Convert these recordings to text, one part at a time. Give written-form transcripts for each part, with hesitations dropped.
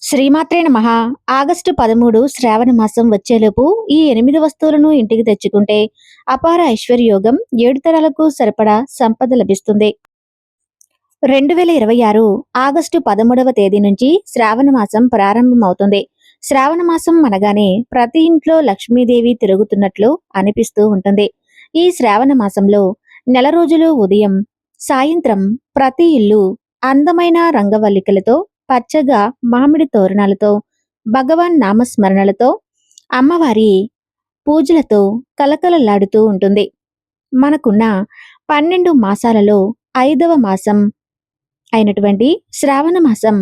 శ్రీమాత్రే నమః. ఆగస్టు 13 శ్రావణ మాసం వచ్చేలోపు ఈ 8 వస్తువులను ఇంటికి తెచ్చుకుంటే అపార ఐశ్వర్యయోగం 7 తరాలకు సరిపడా సంపద లభిస్తుంది. 2026 ఆగస్టు 13వ తేదీ నుంచి శ్రావణ మాసం ప్రారంభమవుతుంది. శ్రావణ మాసం అనగానే ప్రతి ఇంట్లో లక్ష్మీదేవి తిరుగుతున్నట్లు అనిపిస్తూ ఉంటుంది. ఈ శ్రావణ మాసంలో నెల రోజులు ఉదయం, సాయంత్రం ప్రతి ఇల్లు అందమైన రంగవల్లికలతో, పచ్చగా మామిడి తోరణాలతో, భగవాన్ నామస్మరణలతో, అమ్మవారి పూజలతో కలకలలాడుతూ ఉంటుంది. మనకున్న 12 మాసాలలో 5వ మాసం అయినటువంటి శ్రావణ మాసం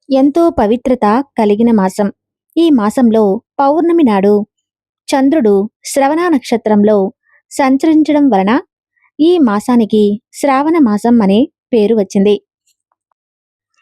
ఎంతో పవిత్రత కలిగిన మాసం. ఈ మాసంలో పౌర్ణమి నాడు చంద్రుడు శ్రవణ నక్షత్రంలో సంచరించడం వలన ఈ మాసానికి శ్రావణ మాసం అనే పేరు వచ్చింది.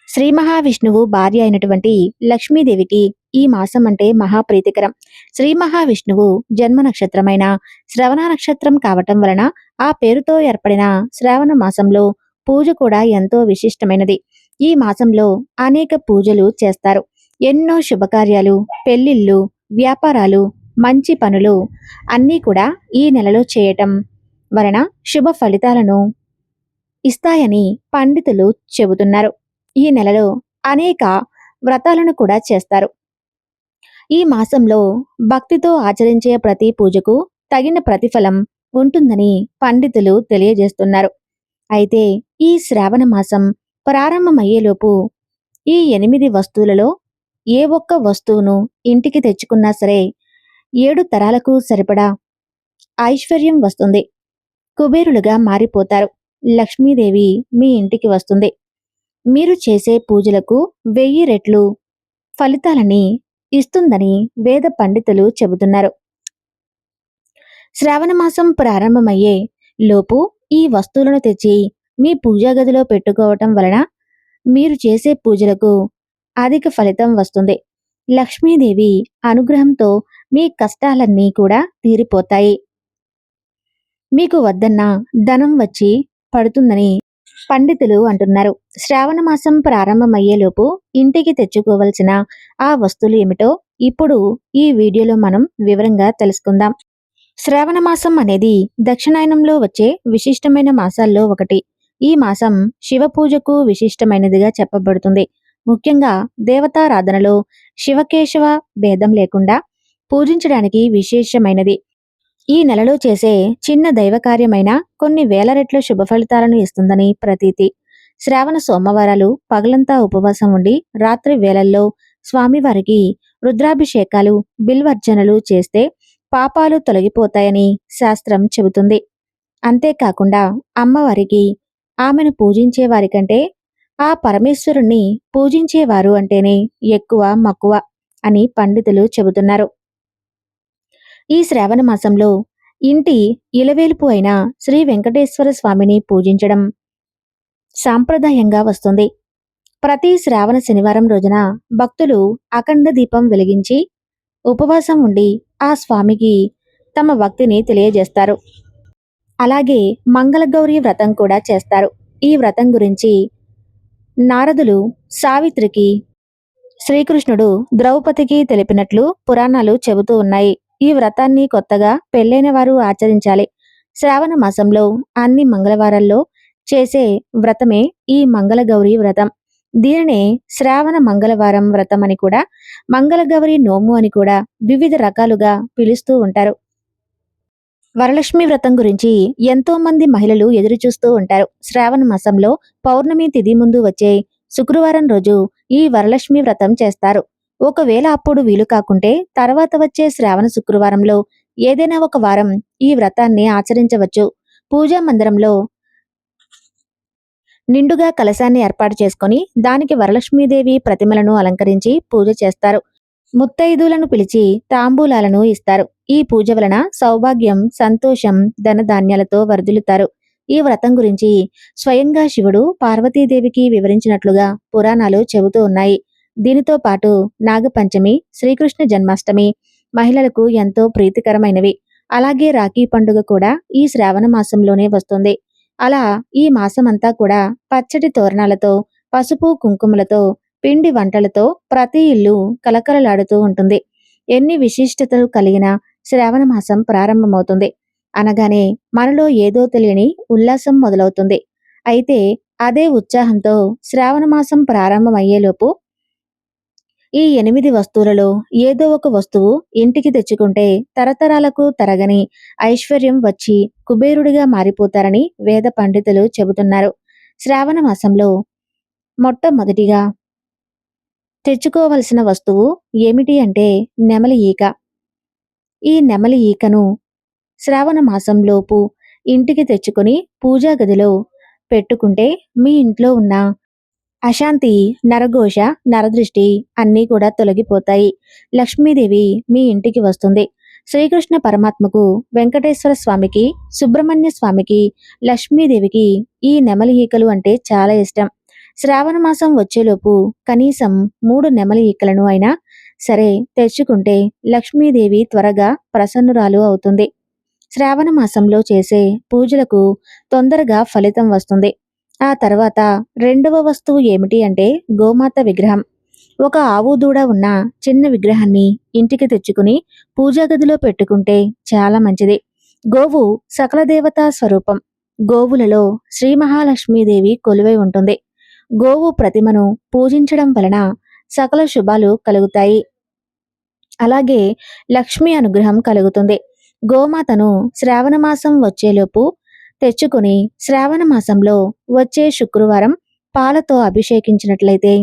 శ్రీ మహావిష్ణువు భార్య అయినటువంటి లక్ష్మీదేవికి ఈ మాసం అంటే మహాప్రీతికరం. శ్రీ మహావిష్ణువు జన్మ నక్షత్రమైన శ్రవణ నక్షత్రం కావటం వలన ఆ పేరుతో ఏర్పడిన శ్రావణ మాసంలో పూజ కూడా ఎంతో విశిష్టమైనది. ఈ మాసంలో అనేక పూజలు చేస్తారు. ఎన్నో శుభకార్యాలు, పెళ్లిళ్ళు, వ్యాపారాలు, మంచి పనులు అన్నీ కూడా ఈ నెలలో చేయటం వలన శుభ ఫలితాలను ఇస్తాయని పండితులు చెబుతున్నారు. ఈ నెలలో అనేక వ్రతాలను కూడా చేస్తారు. ఈ మాసంలో భక్తితో ఆచరించే ప్రతి పూజకు తగిన ప్రతిఫలం ఉంటుందని పండితులు తెలియజేస్తున్నారు. అయితే ఈ శ్రావణ మాసం ప్రారంభమయ్యేలోపు ఈ 8 వస్తువులలో ఏ ఒక్క వస్తువును ఇంటికి తెచ్చుకున్నా సరే 7 తరాలకు సరిపడా ఐశ్వర్యం వస్తుంది. కుబేరులుగా మారిపోతారు. లక్ష్మీదేవి మీ ఇంటికి వస్తుంది. మీరు చేసే పూజలకు 1000 రెట్లు ఫలితాలని ఇస్తుందని వేద పండితులు చెబుతున్నారు. శ్రావణ మాసం ప్రారంభమయ్యే లోపు ఈ వస్తువులను తెచ్చి మీ పూజా గదిలో పెట్టుకోవటం వలన మీరు చేసే పూజలకు అధిక ఫలితం వస్తుంది. లక్ష్మీదేవి అనుగ్రహంతో మీ కష్టాలన్నీ కూడా తీరిపోతాయి. మీకు వద్దన్న ధనం వచ్చి పడుతుందని పండితులు అంటున్నారు. శ్రావణ మాసం ప్రారంభమయ్యేలోపు ఇంటికి తెచ్చుకోవలసిన ఆ వస్తువులు ఏమిటో ఇప్పుడు ఈ వీడియోలో మనం వివరంగా తెలుసుకుందాం. శ్రావణ మాసం అనేది దక్షిణాయనంలో వచ్చే విశిష్టమైన మాసాల్లో ఒకటి. ఈ మాసం శివ పూజకు విశిష్టమైనదిగా చెప్పబడుతుంది. ముఖ్యంగా దేవతారాధనలో శివకేశవ భేదం లేకుండా పూజించడానికి విశేషమైనది. ఈ నెలలో చేసే చిన్న దైవ కార్యమైన కొన్ని వేల రెట్ల శుభ ఫలితాలను ఇస్తుందని ప్రతీతి. శ్రావణ సోమవారాలు పగలంతా ఉపవాసం ఉండి రాత్రి వేళల్లో స్వామివారికి రుద్రాభిషేకాలు, బిల్వర్జనలు చేస్తే పాపాలు తొలగిపోతాయని శాస్త్రం చెబుతుంది. అంతేకాకుండా అమ్మవారికి ఆమెను పూజించే వారికంటే ఆ పరమేశ్వరుణ్ణి పూజించేవారు అంటేనే ఎక్కువ మక్కువ అని పండితులు చెబుతున్నారు. ఈ శ్రావణ మాసంలో ఇంటి ఇలవేలుపు అయిన శ్రీ వెంకటేశ్వర స్వామిని పూజించడం సాంప్రదాయంగా వస్తుంది. ప్రతి శ్రావణ శనివారం రోజున భక్తులు అఖండ దీపం వెలిగించి ఉపవాసం ఉండి ఆ స్వామికి తమ భక్తిని తెలియజేస్తారు. అలాగే మంగళగౌరి వ్రతం కూడా చేస్తారు. ఈ వ్రతం గురించి నారదులు సావిత్రికి, శ్రీకృష్ణుడు ద్రౌపదికి తెలిపినట్లు పురాణాలు చెబుతూ ఉన్నాయి. ఈ వ్రతాన్ని కొత్తగా పెళ్లైన వారు ఆచరించాలి. శ్రావణ మాసంలో అన్ని మంగళవారాల్లో చేసే వ్రతమే ఈ మంగళగౌరి వ్రతం. దీనినే శ్రావణ మంగళవారం వ్రతం అని కూడా, మంగళగౌరి నోము అని కూడా వివిధ రకాలుగా పిలుస్తూ ఉంటారు. వరలక్ష్మి వ్రతం గురించి ఎంతో మంది మహిళలు ఎదురుచూస్తూ ఉంటారు. శ్రావణ మాసంలో పౌర్ణమి తిథి ముందు వచ్చే శుక్రవారం రోజు ఈ వరలక్ష్మి వ్రతం చేస్తారు. ఒకవేళ అప్పుడు వీలు కాకుంటే తర్వాత వచ్చే శ్రావణ శుక్రవారంలో ఏదైనా ఒక వారం ఈ వ్రతాన్ని ఆచరించవచ్చు. పూజా మందిరంలో నిండుగా కలశాన్ని ఏర్పాటు చేసుకొని దానికి వరలక్ష్మీదేవి ప్రతిమలను అలంకరించి పూజ చేస్తారు. ముత్తైదులను పిలిచి తాంబూలాలను ఇస్తారు. ఈ పూజ వలన సౌభాగ్యం, సంతోషం, ధనధాన్యాలతో వర్ధిల్లుతారు. ఈ వ్రతం గురించి స్వయంగా శివుడు పార్వతీదేవికి వివరించినట్లుగా పురాణాలు చెబుతూ ఉన్నాయి. దీనితో పాటు నాగపంచమి, శ్రీకృష్ణ జన్మాష్టమి మహిళలకు ఎంతో ప్రీతికరమైనవి. అలాగే రాఖీ పండుగ కూడా ఈ శ్రావణ మాసంలోనే వస్తుంది. అలా ఈ మాసమంతా కూడా పచ్చటి తోరణాలతో, పసుపు కుంకుమలతో పిండి వంటలతో ప్రతి ఇల్లు కలకలలాడుతూ ఉంటుంది. ఎన్ని విశిష్టతలు కలిగిన శ్రావణ మాసం ప్రారంభమవుతుంది అనగానే మనలో ఏదో తెలియని ఉల్లాసం మొదలవుతుంది. అయితే అదే ఉత్సాహంతో శ్రావణ మాసం ప్రారంభమయ్యేలోపు ఈ 8 వస్తువులలో ఏదో ఒక వస్తువు ఇంటికి తెచ్చుకుంటే తరతరాలకు తరగని ఐశ్వర్యం వచ్చి కుబేరుడిగా మారిపోతారని వేద పండితులు చెబుతున్నారు. శ్రావణ మాసంలో మొట్టమొదటిగా తెచ్చుకోవలసిన వస్తువు ఏమిటి అంటే నెమలి ఈక. ఈ నెమలి ఈకను శ్రావణ మాసంలోపు ఇంటికి తెచ్చుకొని పూజా గదిలో పెట్టుకుంటే మీ ఇంట్లో ఉన్న అశాంతి, నరఘోష, నరదృష్టి అన్నీ కూడా తొలగిపోతాయి. లక్ష్మీదేవి మీ ఇంటికి వస్తుంది. శ్రీకృష్ణ పరమాత్మకు, వెంకటేశ్వర స్వామికి, సుబ్రహ్మణ్య స్వామికి, లక్ష్మీదేవికి ఈ నెమలి ఈకలు అంటే చాలా ఇష్టం. శ్రావణ మాసం వచ్చేలోపు కనీసం 3 నెమలి ఈకలను అయినా సరే తెచ్చుకుంటే లక్ష్మీదేవి త్వరగా ప్రసన్నురాలు అవుతుంది. శ్రావణ మాసంలో చేసే పూజలకు తొందరగా ఫలితం వస్తుంది. ఆ తర్వాత రెండవ వస్తువు ఏమిటి అంటే గోమాత విగ్రహం. ఒక ఆవు దూడ ఉన్న చిన్న విగ్రహాన్ని ఇంటికి తెచ్చుకుని పూజా గదిలో పెట్టుకుంటే చాలా మంచిది. గోవు సకల దేవతా స్వరూపం. గోవులలో శ్రీ మహాలక్ష్మీదేవి కొలువై ఉంటుంది. గోవు ప్రతిమను పూజించడం వలన సకల శుభాలు కలుగుతాయి. అలాగే లక్ష్మీ అనుగ్రహం కలుగుతుంది. గోమాతను శ్రావణ మాసం వచ్చేలోపు తెచ్చుకుని శ్రావణ మాసంలో వచ్చే శుక్రవారం పాలతో అభిషేకించినట్లయితే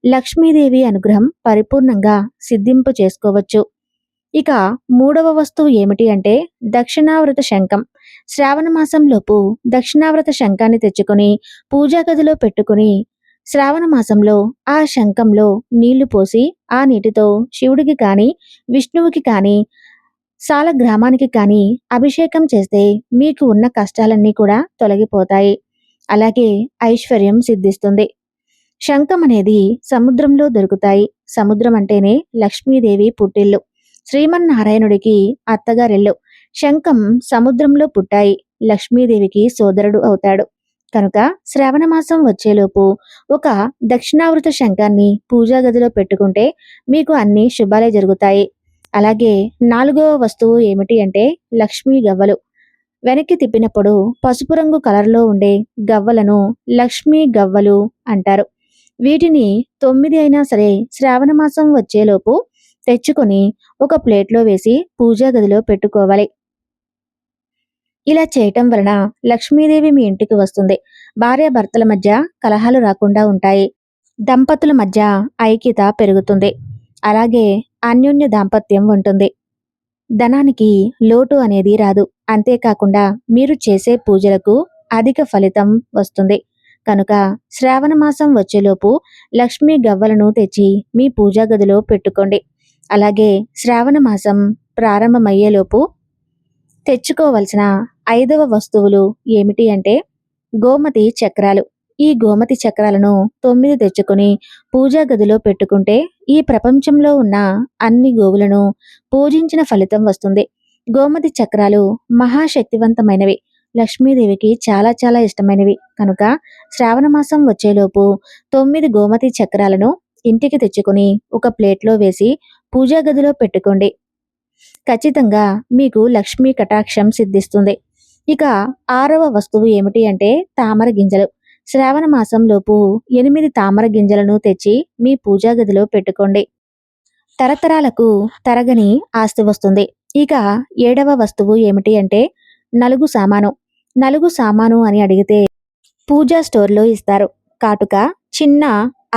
లక్ష్మీదేవి అనుగ్రహం పరిపూర్ణంగా సిద్ధింపు చేసుకోవచ్చు. ఇక మూడవ వస్తువు ఏమిటి అంటే దక్షిణావృత శంఖం. శ్రావణ మాసంలోపు దక్షిణావృత శంఖాన్ని తెచ్చుకొని పూజా గదిలో పెట్టుకుని శ్రావణ మాసంలో ఆ శంఖంలో నీళ్లు పోసి ఆ నీటితో శివుడికి కాని, విష్ణువుకి కాని, సాలగ్రామానికి కానీ అభిషేకం చేస్తే మీకు ఉన్న కష్టాలన్నీ కూడా తొలగిపోతాయి. అలాగే ఐశ్వర్యం సిద్ధిస్తుంది. శంఖం అనేది సముద్రంలో దొరుకుతాయి. సముద్రం అంటేనే లక్ష్మీదేవి పుట్టిల్లు, శ్రీమన్నారాయణుడికి అత్తగారిల్లు. శంఖం సముద్రంలో పుట్టాయి, లక్ష్మీదేవికి సోదరుడు అవుతాడు. కనుక శ్రావణ మాసం వచ్చేలోపు ఒక దక్షిణావృత శంఖాన్ని పూజా గదిలో పెట్టుకుంటే మీకు అన్ని శుభాలే జరుగుతాయి. అలాగే నాలుగవ వస్తువు ఏమిటి అంటే లక్ష్మీ గవ్వలు. వెనక్కి తిప్పినప్పుడు పసుపు రంగు కలర్లో ఉండే గవ్వలను లక్ష్మీ గవ్వలు అంటారు. వీటిని 9 అయినా సరే శ్రావణ మాసం వచ్చేలోపు తెచ్చుకొని ఒక ప్లేట్లో వేసి పూజా గదిలో పెట్టుకోవాలి. ఇలా చేయటం వలన లక్ష్మీదేవి మీ ఇంటికి వస్తుంది. భార్యాభర్తల మధ్య కలహాలు రాకుండా ఉంటాయి. దంపతుల మధ్య ఐక్యత పెరుగుతుంది. అలాగే అన్యోన్య దాంపత్యం ఉంటుంది. ధనానికి లోటు అనేది రాదు. అంతేకాకుండా మీరు చేసే పూజలకు అధిక ఫలితం వస్తుంది. కనుక శ్రావణ మాసం వచ్చేలోపు లక్ష్మీ గవ్వలను తెచ్చి మీ పూజా గదిలో పెట్టుకోండి. అలాగే శ్రావణ మాసం ప్రారంభమయ్యేలోపు తెచ్చుకోవలసిన 5వ వస్తువులు ఏమిటి అంటే గోమతి చక్రాలు. ఈ గోమతి చక్రాలను 9 తెచ్చుకొని పూజా గదిలో పెట్టుకుంటే ఈ ప్రపంచంలో ఉన్న అన్ని గోవులను పూజించిన ఫలితం వస్తుంది. గోమతి చక్రాలు మహాశక్తివంతమైనవి. లక్ష్మీదేవికి చాలా చాలా ఇష్టమైనవి. కనుక శ్రావణ మాసం వచ్చేలోపు 9 గోమతి చక్రాలను ఇంటికి తెచ్చుకొని ఒక ప్లేట్లో వేసి పూజా గదిలో పెట్టుకోండి. ఖచ్చితంగా మీకు లక్ష్మీ కటాక్షం సిద్ధిస్తుంది. ఇక 6వ వస్తువు ఏమిటి అంటే తామర గింజలు. శ్రావణ మాసంలోపు 8 తామర గింజలను తెచ్చి మీ పూజా గదిలో పెట్టుకోండి. తరతరాలకు తరగని ఆస్తి వస్తుంది. ఇక 7వ వస్తువు ఏమిటి అంటే నలుగు సామాను. నలుగు సామాను అని అడిగితే పూజా స్టోర్లో ఇస్తారు. కాటుక, చిన్న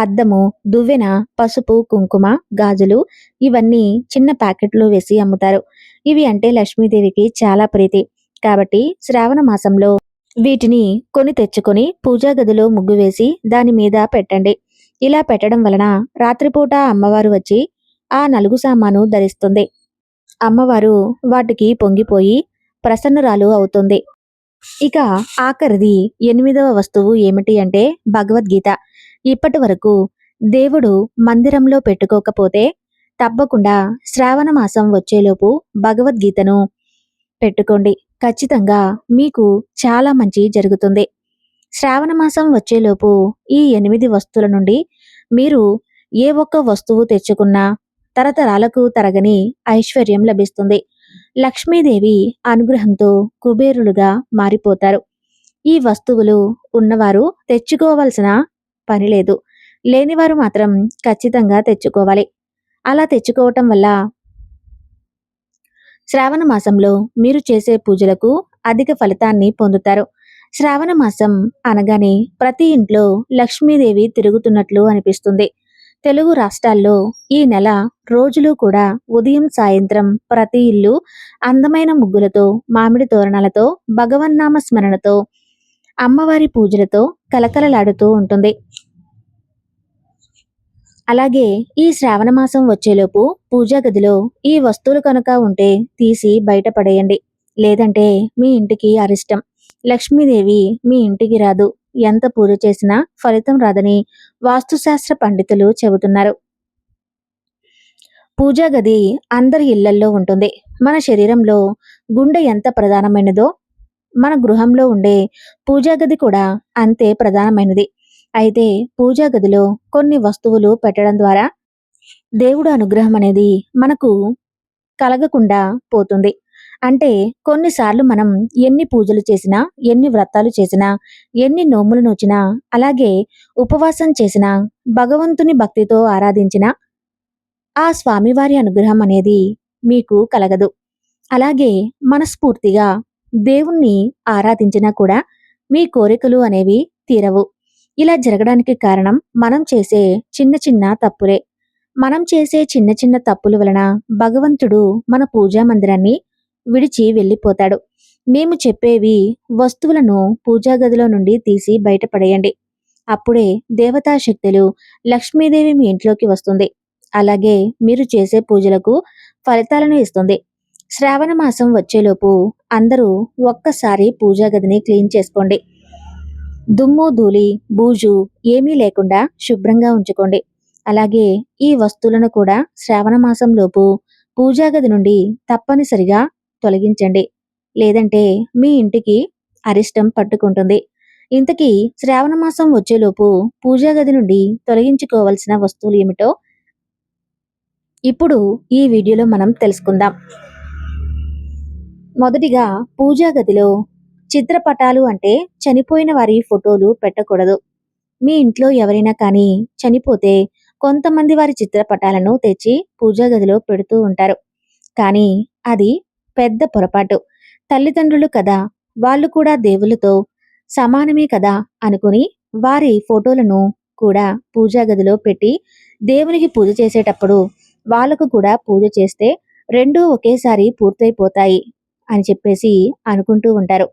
అద్దము, దువ్వెన, పసుపు, కుంకుమ, గాజులు ఇవన్నీ చిన్న ప్యాకెట్లో వేసి అమ్ముతారు. ఇవి అంటే లక్ష్మీదేవికి చాలా ప్రీతి. కాబట్టి శ్రావణ మాసంలో వీటిని కొని తెచ్చుకొని పూజా గదిలో ముగ్గు వేసి దాని మీద పెట్టండి. ఇలా పెట్టడం వలన రాత్రిపూట అమ్మవారు వచ్చి ఆ నలుగు సామాను ధరిస్తుంది. అమ్మవారు వాటికి పొంగిపోయి ప్రసన్నురాలు అవుతుంది. ఇక ఆఖరిది 8వ వస్తువు ఏమిటి అంటే భగవద్గీత. ఇప్పటి వరకు దేవుడు మందిరంలో పెట్టుకోకపోతే తప్పకుండా శ్రావణ మాసం వచ్చేలోపు భగవద్గీతను పెట్టుకోండి. ఖచ్చితంగా మీకు చాలా మంచి జరుగుతుంది. శ్రావణ మాసం వచ్చేలోపు ఈ 8 వస్తువుల నుండి మీరు ఏ ఒక్క వస్తువు తెచ్చుకున్నా తరతరాలకు తరగని ఐశ్వర్యం లభిస్తుంది. లక్ష్మీదేవి అనుగ్రహంతో కుబేరులుగా మారిపోతారు. ఈ వస్తువులు ఉన్నవారు తెచ్చుకోవలసిన పని లేదు. లేనివారు మాత్రం ఖచ్చితంగా తెచ్చుకోవాలి. అలా తెచ్చుకోవటం వల్ల శ్రావణ మాసంలో మీరు చేసే పూజలకు అధిక ఫలితాన్ని పొందుతారు. శ్రావణ మాసం అనగానే ప్రతి ఇంట్లో లక్ష్మీదేవి తిరుగుతున్నట్లు అనిపిస్తుంది. తెలుగు రాష్ట్రాల్లో ఈ నెల రోజులు కూడా ఉదయం సాయంత్రం ప్రతి ఇల్లు అందమైన ముగ్గులతో, మామిడి తోరణాలతో, భగవన్నామ స్మరణతో, అమ్మవారి పూజలతో కలకలలాడుతూ ఉంటుంది. అలాగే ఈ శ్రావణ మాసం వచ్చేలోపు పూజా గదిలో ఈ వస్తువులు కనుక ఉంటే తీసి బయటపడేయండి. లేదంటే మీ ఇంటికి అరిష్టం. లక్ష్మీదేవి మీ ఇంటికి రాదు. ఎంత పూజ చేసినా ఫలితం రాదని వాస్తుశాస్త్ర పండితులు చెబుతున్నారు. పూజా గది అందరి ఇళ్లల్లో ఉంటుంది. మన శరీరంలో గుండె ఎంత ప్రధానమైనదో మన గృహంలో ఉండే పూజా గది కూడా అంతే ప్రధానమైనది. అయితే పూజా గదిలో కొన్ని వస్తువులు పెట్టడం ద్వారా దేవుడు అనుగ్రహం అనేది మనకు కలగకుండా పోతుంది. అంటే కొన్నిసార్లు మనం ఎన్ని పూజలు చేసినా, ఎన్ని వ్రతాలు చేసినా, ఎన్ని నోములు నోచినా, అలాగే ఉపవాసం చేసినా, భగవంతుని భక్తితో ఆరాధించినా ఆ స్వామివారి అనుగ్రహం అనేది మీకు కలగదు. అలాగే మనస్ఫూర్తిగా దేవుణ్ణి ఆరాధించినా కూడా మీ కోరికలు అనేవి తీరవు. ఇలా జరగడానికి కారణం మనం చేసే చిన్న చిన్న తప్పులే. మనం చేసే చిన్న చిన్న తప్పుల వలన భగవంతుడు మన పూజా మందిరాన్ని విడిచి వెళ్ళిపోతాడు. మేము చెప్పేవి వస్తువులను పూజా గదిలో నుండి తీసి బయటపడేయండి. అప్పుడే దేవతా శక్తులు లక్ష్మీదేవి మీ ఇంట్లోకి వస్తుంది. అలాగే మీరు చేసే పూజలకు ఫలితాలను ఇస్తుంది. శ్రావణ మాసం వచ్చేలోపు అందరూ ఒక్కసారి పూజా గదిని క్లీన్ చేసుకోండి. దుమ్ము ధూళి బూజు ఏమీ లేకుండా శుభ్రంగా ఉంచుకోండి. అలాగే ఈ వస్తువులను కూడా శ్రావణ మాసంలోపు పూజా గది నుండి తప్పనిసరిగా తొలగించండి. లేదంటే మీ ఇంటికి అరిష్టం పట్టుకుంటుంది. ఇంతకీ శ్రావణ మాసం వచ్చేలోపు పూజా గది నుండి తొలగించుకోవలసిన వస్తువులు ఏమిటో ఇప్పుడు ఈ వీడియోలో మనం తెలుసుకుందాం. మొదటిగా పూజా గదిలో చిత్రపటాలు అంటే చనిపోయిన వారి ఫోటోలు పెట్టకూడదు. మీ ఇంట్లో ఎవరైనా కానీ చనిపోతే కొంతమంది వారి చిత్రపటాలను తెచ్చి పూజా గదిలో పెడుతూ ఉంటారు. కానీ అది పెద్ద పొరపాటు. తల్లిదండ్రులు కదా, వాళ్ళు కూడా దేవుళ్ళతో సమానమే కదా అనుకుని వారి ఫోటోలను కూడా పూజా గదిలో పెట్టి దేవునికి పూజ చేసేటప్పుడు వాళ్ళకు కూడా పూజ చేస్తే రెండూ ఒకేసారి పూర్తయిపోతాయి అని చెప్పేసి అనుకుంటూ ఉంటారు.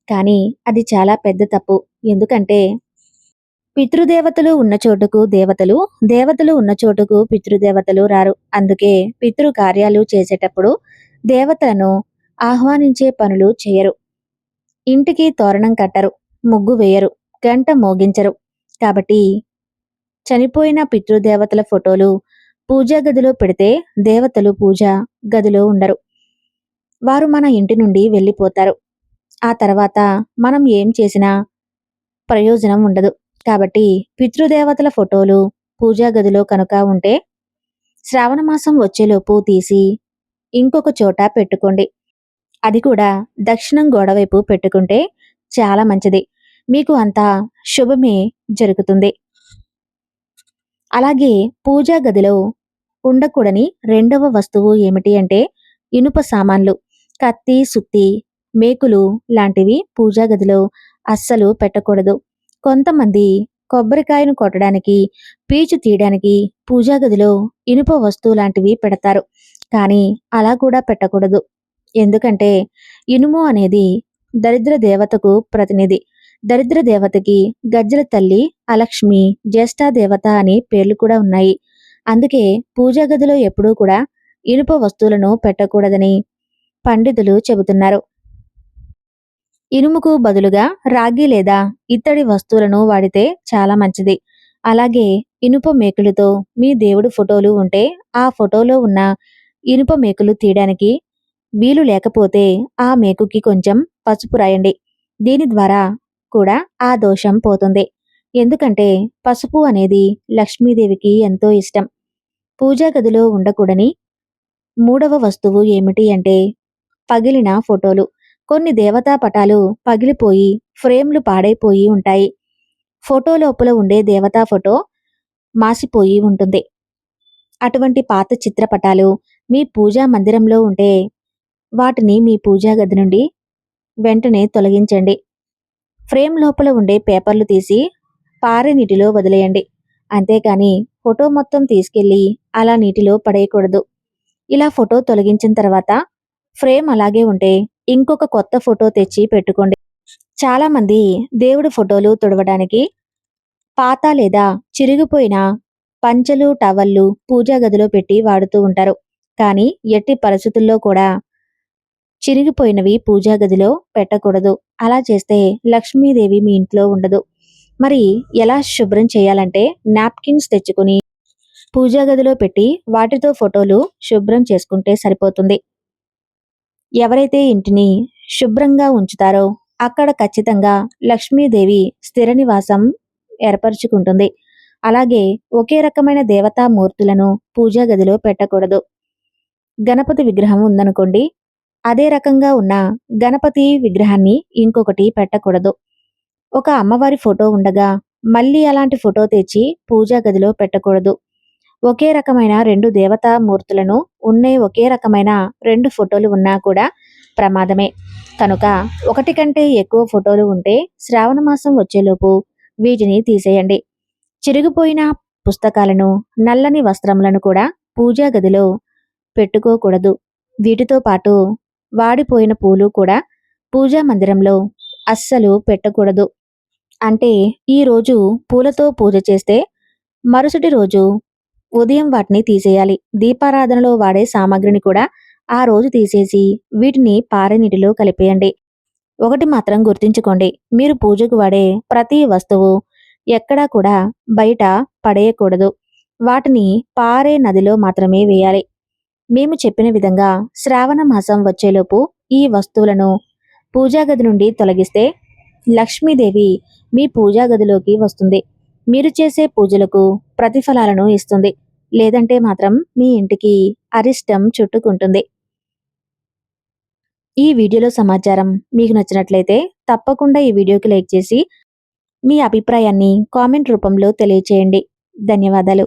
కానీ అది చాలా పెద్ద తప్పు. ఎందుకంటే పితృదేవతలు ఉన్న చోటుకు దేవతలు, దేవతలు ఉన్న చోటుకు పితృదేవతలు రారు. అందుకే పితృ కార్యాలు చేసేటప్పుడు దేవతలను ఆహ్వానించే పనులు చేయరు. ఇంటికి తోరణం కట్టరు, ముగ్గు వేయరు, గంట మోగించరు. కాబట్టి చనిపోయిన పితృదేవతల ఫోటోలు పూజా గదిలో పెడితే దేవతలు పూజ గదిలో ఉండరు. వారు మన ఇంటి నుండి వెళ్ళిపోతారు. ఆ తర్వాత మనం ఏం చేసినా ప్రయోజనం ఉండదు. కాబట్టి పితృదేవతల ఫోటోలు పూజా గదిలో కనుక ఉంటే శ్రావణ మాసం వచ్చేలోపు తీసి ఇంకొక చోట పెట్టుకోండి. అది కూడా దక్షిణం గోడవైపు పెట్టుకుంటే చాలా మంచిది. మీకు అంతా శుభమే జరుగుతుంది. అలాగే పూజా గదిలో ఉండకూడని రెండవ వస్తువు ఏమిటి అంటే ఇనుప సామాన్లు. కత్తి, సుత్తి, మేకులు లాంటివి పూజా గదిలో అస్సలు పెట్టకూడదు. కొంతమంది కొబ్బరికాయను కొట్టడానికి, పీచు తీయడానికి పూజా గదిలో ఇనుప వస్తువు లాంటివి పెడతారు. కానీ అలా కూడా పెట్టకూడదు. ఎందుకంటే ఇనుము అనేది దరిద్ర దేవతకు ప్రతినిధి. దరిద్ర దేవతకి గజ్జల తల్లి, అలక్ష్మి, జ్యేష్ఠ దేవత అని పేర్లు కూడా ఉన్నాయి. అందుకే పూజా గదిలో ఎప్పుడూ కూడా ఇనుప వస్తువులను పెట్టకూడదని పండితులు చెబుతున్నారు. ఇనుముకు బదులుగా రాగి లేదా ఇత్తడి వస్తువులను వాడితే చాలా మంచిది. అలాగే ఇనుప మేకులతో మీ దేవుడు ఫోటోలు ఉంటే ఆ ఫోటోలో ఉన్న ఇనుప మేకులు తీయడానికి వీలు లేకపోతే ఆ మేకుకి కొంచెం పసుపు రాయండి. దీని ద్వారా కూడా ఆ దోషం పోతుంది. ఎందుకంటే పసుపు అనేది లక్ష్మీదేవికి ఎంతో ఇష్టం. పూజా గదిలో ఉండకూడని మూడవ వస్తువు ఏమిటి అంటే పగిలిన ఫోటోలు. కొన్ని దేవతా పటాలు పగిలిపోయి ఫ్రేమ్లు పాడైపోయి ఉంటాయి. ఫోటో లోపల ఉండే దేవతా ఫోటో మాసిపోయి ఉంటుంది. అటువంటి పాత చిత్రపటాలు మీ పూజా మందిరంలో ఉంటే వాటిని మీ పూజా గది నుండి వెంటనే తొలగించండి. ఫ్రేమ్ లోపల ఉండే పేపర్లు తీసి పారే నీటిలో వదిలేయండి. అంతేకాని ఫోటో మొత్తం తీసుకెళ్లి అలా నీటిలో పడేయకూడదు. ఇలా ఫోటో తొలగించిన తర్వాత ఫ్రేమ్ అలాగే ఉంటే ఇంకొక కొత్త ఫోటో తెచ్చి పెట్టుకోండి. చాలా మంది దేవుడి ఫోటోలు తుడవడానికి పాత లేదా చిరిగిపోయిన పంచలు టవళ్ళు పూజా గదిలో పెట్టి వాడుతూ ఉంటారు. కానీ ఎట్టి పరిస్థితుల్లో కూడా చిరిగిపోయినవి పూజా గదిలో పెట్టకూడదు. అలా చేస్తే లక్ష్మీదేవి మీ ఇంట్లో ఉండదు. మరి ఎలా శుభ్రం చేయాలంటే నాప్కిన్స్ తెచ్చుకుని పూజా గదిలో పెట్టి వాటితో ఫోటోలు శుభ్రం చేసుకుంటే సరిపోతుంది. ఎవరైతే ఇంటిని శుభ్రంగా ఉంచుతారో అక్కడ ఖచ్చితంగా లక్ష్మీదేవి స్థిర నివాసం ఏర్పరచుకుంటుంది. అలాగే ఒకే రకమైన దేవతా మూర్తులను పూజా గదిలో పెట్టకూడదు. గణపతి విగ్రహం ఉందనుకోండి, అదే రకంగా ఉన్న గణపతి విగ్రహాన్ని ఇంకొకటి పెట్టకూడదు. ఒక అమ్మవారి ఫోటో ఉండగా మళ్ళీ అలాంటి ఫోటో తెచ్చి పూజా గదిలో పెట్టకూడదు. ఒకే రకమైన రెండు దేవతా మూర్తులను ఉండే ఒకే రకమైన రెండు ఫోటోలు ఉన్నా కూడా ప్రమాదమే. కనుక ఒకటి కంటే ఎక్కువ ఫోటోలు ఉంటే శ్రావణ మాసం వచ్చేలోపు వీటిని తీసేయండి. చిరిగిపోయిన పుస్తకాలను, నల్లని వస్త్రములను కూడా పూజా గదిలో పెట్టుకోకూడదు. వీటితో పాటు వాడిపోయిన పూలు కూడా పూజా మందిరంలో అస్సలు పెట్టకూడదు. అంటే ఈ రోజు పూలతో పూజ చేస్తే మరుసటి రోజు ఉదయం వాటిని తీసేయాలి. దీపారాధనలో వాడే సామాగ్రిని కూడా ఆ రోజు తీసేసి వీటిని పారే నీటిలో కలిపేయండి. ఒకటి మాత్రం గుర్తుంచుకోండి, మీరు పూజకు వాడే ప్రతి వస్తువు ఎక్కడా కూడా బయట పడేయకూడదు. వాటిని పారే నదిలో మాత్రమే వేయాలి. మేము చెప్పిన విధంగా శ్రావణ మాసం వచ్చేలోపు ఈ వస్తువులను పూజా గది నుండి తొలగిస్తే లక్ష్మీదేవి మీ పూజా గదిలోకి వస్తుంది. మీరు చేసే పూజలకు ప్రతిఫలాలను ఇస్తుంది. లేదంటే మాత్రం మీ ఇంటికి అరిష్టం చుట్టుకుంటుంది. ఈ వీడియోలో సమాచారం మీకు నచ్చినట్లయితే తప్పకుండా ఈ వీడియోకి లైక్ చేసి మీ అభిప్రాయాన్ని కామెంట్ రూపంలో తెలియచేయండి. ధన్యవాదాలు.